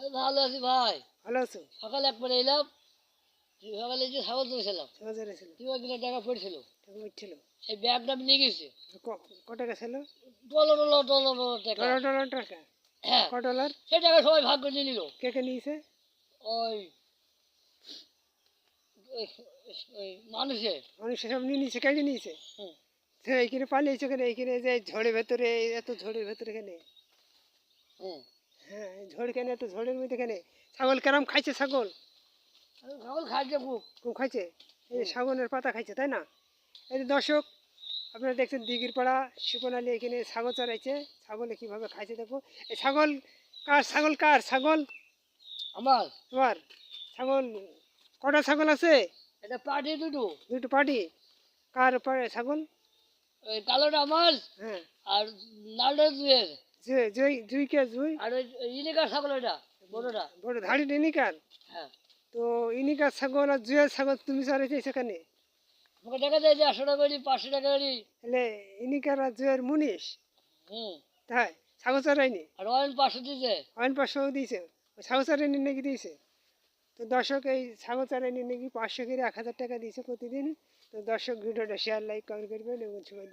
ভালো আছি ভাই। ভালো আছো? সকালে একবার এলাম, সকালে যে ছাগল তুলেছিলাম, বাজারে ছিল, 2 কিলো টাকা পড়ছিল। টাকা উঠছিল। সেই ব্যাগটা আমি নিয়ে গেছি। ক টাকা ছিল? ডলার টাকা। ডলার টাকা। হ্যাঁ, ক ডলার? সেই টাকা সবাই ভাগ করে নিয়ে নিল। কে কে নিয়েছে? ওই ওই ওই মানুষের। মানুষ সব নিয়ে নিয়েছে, কেটে নিয়েছে। হুম, তো এইখানে পালিয়েছো কেন? এইখানে যে ঝড়ের ভেতরে, এত ঝড়ের ভেতরে কেন? হুম। হ্যাঁ, ঝড় কেন? এত ঝড়ের মধ্যে কেন? ছাগল কেরাম খাইছে? ছাগল ছাগল খাইছে খুব। খুব খাইছে। এই যে হুম, শাগুনের পাতা খাইছে, তাই না? এই যে দর্শক, আপনারা দেখছেন দিঘির পাড়া সুপনালি এখানে ছাগল চড়াইছে। ছাগলে কিভাবে খাইছে দেখো। এই ছাগল কার? ছাগল কার? ছাগল আমার তোমার? ছাগল কটা ছাগল আছে? এটা পাটি দুটো। দুটো পাটি। কার পাড়ে ছাগল? ওই কালোটা আমার, হ্যাঁ, আর লালটা দুয়ের। জুই জুই কে জুই? আর ওই ইলিকার ছাগল ওইটা বড়টা। বড় ধাড়ি ইনিকার। হ্যাঁ, তো ইনিকার ছাগল আর জুয়ের ছাগল তুমি চড়াইছে সেখানে? আমাকে টাকা দেয় যে 100 টাকা করি, 500 টাকা করি। তাহলে ইনিকার আর জুয়ের মুনিশ? হুম, তাই ছাগল চড়াইনি? আর অয়েন 500 দিছে। অয়েন 500 দিয়েছে? ওই ছাগল চড়াইনি নাকি দিয়েছে? তো দর্শক, এই ছাগল চড়াইনি নাকি 500 করে 1000 টাকা দিয়েছে প্রতিদিন। তো দর্শক, ভিডিওটা শেয়ার লাইক কমেন্ট করবেন এবং সবাই